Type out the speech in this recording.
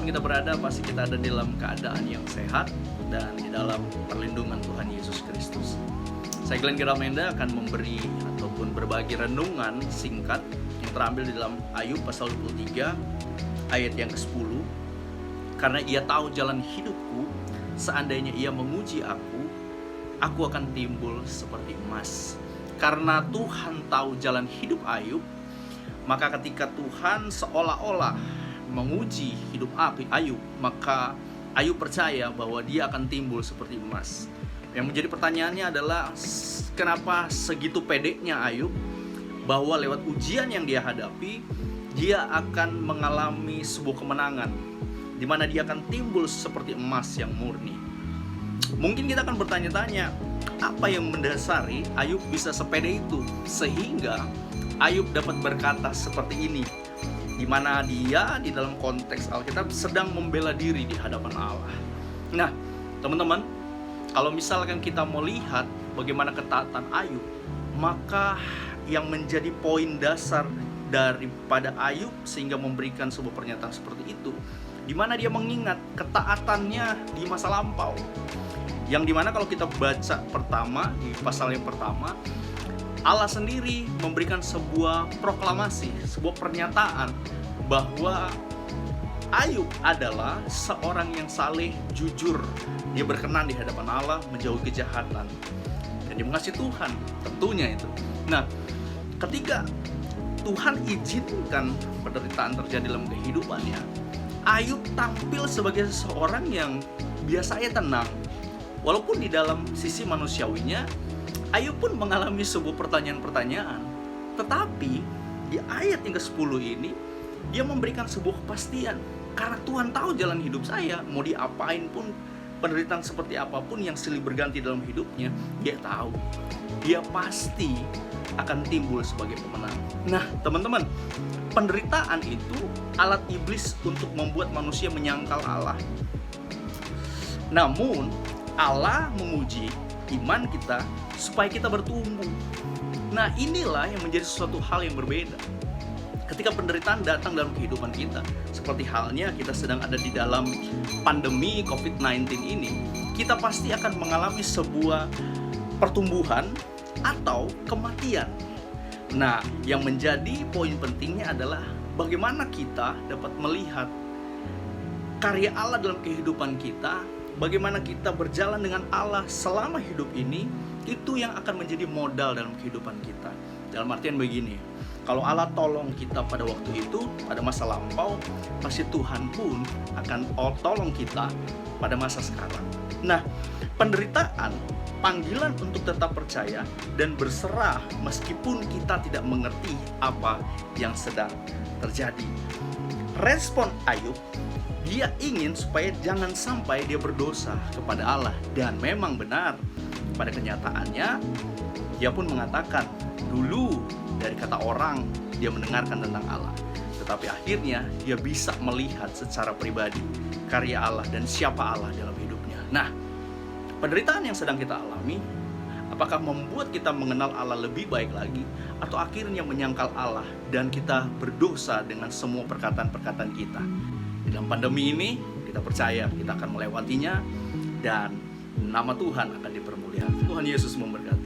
dimanapun kita berada, pasti kita ada dalam keadaan yang sehat dan di dalam perlindungan Tuhan Yesus Kristus. Saya Glenn Giramenda akan memberi ataupun berbagi renungan singkat yang terambil di dalam Ayub pasal 23 ayat yang ke-10. Karena ia tahu jalan hidupku, seandainya ia menguji aku akan timbul seperti emas. Karena Tuhan tahu jalan hidup Ayub, maka ketika Tuhan seolah-olah menguji hidup Ayub, maka Ayub percaya bahwa dia akan timbul seperti emas. Yang menjadi pertanyaannya adalah, kenapa segitu pedenya Ayub bahwa lewat ujian yang dia hadapi, dia akan mengalami sebuah kemenangan, di mana dia akan timbul seperti emas yang murni. Mungkin kita akan bertanya-tanya, apa yang mendasari Ayub bisa sepede itu sehingga Ayub dapat berkata seperti ini, di mana dia di dalam konteks Alkitab sedang membela diri di hadapan Allah. Nah, teman-teman, kalau misalkan kita mau lihat bagaimana ketaatan Ayub, maka yang menjadi poin dasar daripada Ayub sehingga memberikan sebuah pernyataan seperti itu, di mana dia mengingat ketaatannya di masa lampau. Yang dimana kalau kita baca pertama, di pasal yang pertama, Allah sendiri memberikan sebuah proklamasi, sebuah pernyataan bahwa Ayub adalah seorang yang saleh, jujur. Dia berkenan di hadapan Allah, menjauhi kejahatan, dan dia mengasihi Tuhan, tentunya itu. Nah, ketika Tuhan izinkan penderitaan terjadi dalam kehidupannya, Ayub tampil sebagai seseorang yang biasanya tenang. Walaupun di dalam sisi manusiawinya, Ayub pun mengalami sebuah pertanyaan-pertanyaan. Tetapi di ayat yang ke-10 ini, dia memberikan sebuah kepastian. Karena Tuhan tahu jalan hidup saya, mau diapain pun, penderitaan seperti apapun yang silih berganti dalam hidupnya, dia tahu. Dia pasti akan timbul sebagai pemenang. Nah, teman-teman, penderitaan itu alat iblis untuk membuat manusia menyangkal Allah. Namun, Allah menguji iman kita supaya kita bertumbuh. Nah, inilah yang menjadi sesuatu hal yang berbeda. Ketika penderitaan datang dalam kehidupan kita, seperti halnya kita sedang ada di dalam pandemi COVID-19 ini, kita pasti akan mengalami sebuah pertumbuhan atau kematian. Nah, yang menjadi poin pentingnya adalah bagaimana kita dapat melihat karya Allah dalam kehidupan kita, bagaimana kita berjalan dengan Allah selama hidup ini, itu yang akan menjadi modal dalam kehidupan kita. Dalam artian begini, kalau Allah tolong kita pada waktu itu, pada masa lampau, pasti Tuhan pun akan tolong kita pada masa sekarang. Nah, penderitaan, panggilan untuk tetap percaya dan berserah meskipun kita tidak mengerti apa yang sedang terjadi. Respon Ayub, dia ingin supaya jangan sampai dia berdosa kepada Allah. Dan memang benar, pada kenyataannya dia pun mengatakan, dulu dari kata orang dia mendengarkan tentang Allah, tetapi akhirnya dia bisa melihat secara pribadi karya Allah dan siapa Allah dalam hidupnya. Nah, penderitaan yang sedang kita alami, apakah membuat kita mengenal Allah lebih baik lagi, atau akhirnya menyangkal Allah dan kita berdosa dengan semua perkataan-perkataan kita? Dalam pandemi ini, kita percaya kita akan melewatinya dan nama Tuhan akan dipermuliakan. Tuhan Yesus memberkati.